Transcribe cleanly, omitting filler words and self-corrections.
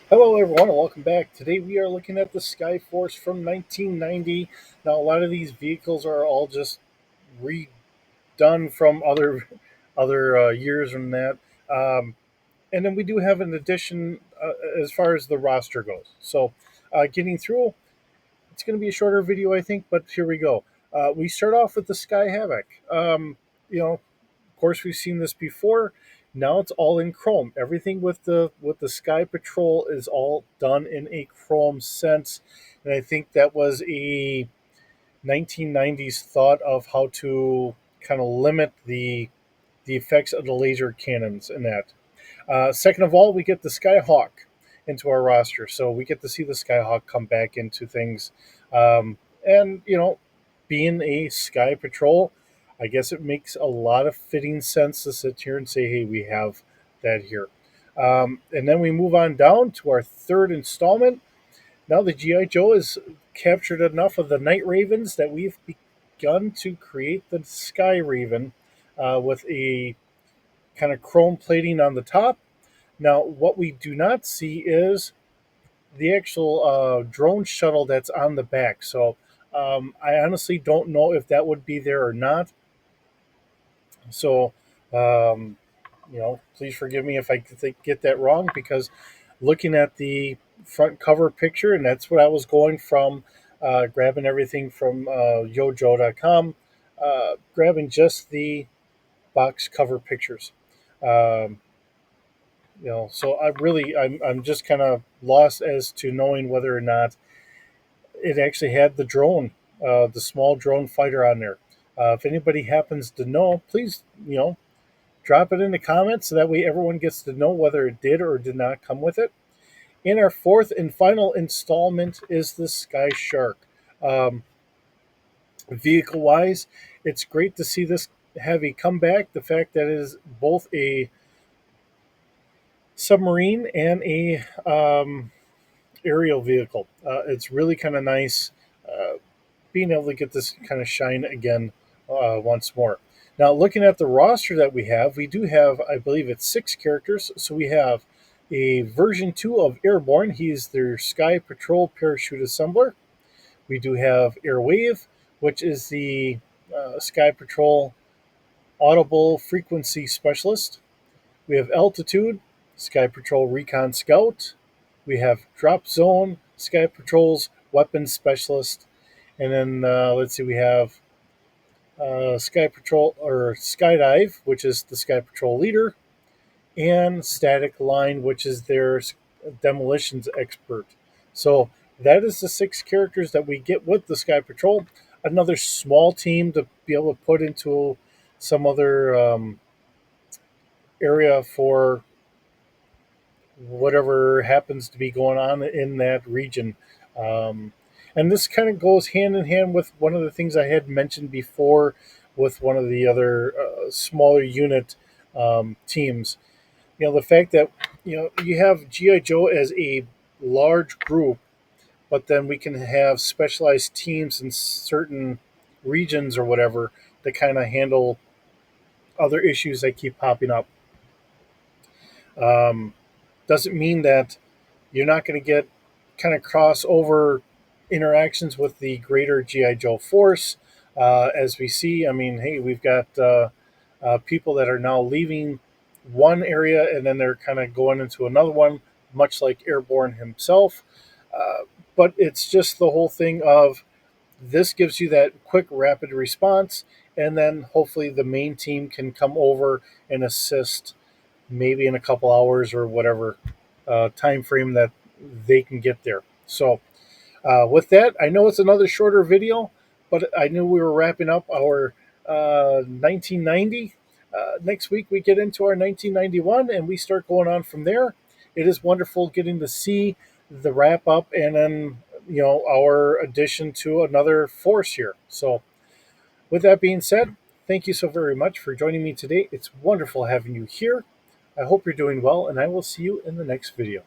Hello, everyone, and welcome back. Today we are looking at the Skyforce from 1990. Now, a lot of these vehicles are all just redone from other years from that, and then we do have an addition as far as the roster goes. So, getting through, it's going to be a shorter video, I think, but here we go. We start off with the Sky Havoc. You know, of course, we've seen this before. Now it's all in chrome. Everything with the Sky Patrol is all done in a chrome sense, and I think that was a 1990s thought of how to kind of limit the effects of the laser cannons in that. Second of all, we get the Skyhawk into our roster, so we get to see the Skyhawk come back into things, and being a Sky Patrol, I guess it makes a lot of fitting sense to sit here and say, hey, we have that here. And then we move on down to our third installment. Now the GI Joe has captured enough of the Night Ravens that we've begun to create the Sky Raven with a kind of chrome plating on the top. Now, what we do not see is the actual drone shuttle that's on the back. So I honestly don't know if that would be there or not. So, um, please forgive me if I get that wrong because looking at the front cover picture, and that's what I was going from, grabbing everything from yojo.com, grabbing just the box cover pictures. Um, so I'm just kind of lost as to knowing whether or not it actually had the drone, the small drone fighter on there. If anybody happens to know, please drop it in the comments so that way everyone gets to know whether it did or did not come with it. In our fourth and final installment is the Sky Shark. Um, Vehicle wise, it's great to see this have a comeback. The fact that it is both a submarine and a aerial vehicle. It's really kind of nice being able to get this kind of shine again once more. Now, looking at the roster that we do have, I believe it's 6 characters. So we have a version 2 of Airborne. He's their Sky Patrol parachute assembler. We do have Airwave, which is the Sky Patrol audible frequency specialist. We have Altitude, Sky Patrol Recon Scout. We have Drop Zone, Sky Patrol's weapons specialist. And then let's see, we have Sky Patrol or Skydive, which is the Sky Patrol leader, and Static Line, which is their demolitions expert. So that is the 6 characters that we get with the Sky Patrol. Another small team to be able to put into some other area for whatever happens to be going on in that region. Um, and this kind of goes hand in hand with one of the things I had mentioned before with one of the other smaller unit teams. The fact that you have GI Joe as a large group, but then we can have specialized teams in certain regions or whatever to kind of handle other issues that keep popping up. Um, doesn't mean that you're not going to get kind of crossover interactions with the greater GI Joe force. As we see, I mean, hey, we've got people that are now leaving one area and then they're kind of going into another one, much like Airborne himself. Uh, but it's just the whole thing of this gives you that quick, rapid response, and then hopefully the main team can come over and assist maybe in a couple hours or whatever time frame that they can get there. So, with that, I know it's another shorter video, but I knew we were wrapping up our 1990. Next week, we get into our 1991 and we start going on from there. It is wonderful getting to see the wrap up and then, our addition to another force here. So, with that being said, thank you so very much for joining me today. It's wonderful having you here. I hope you're doing well, and I will see you in the next video.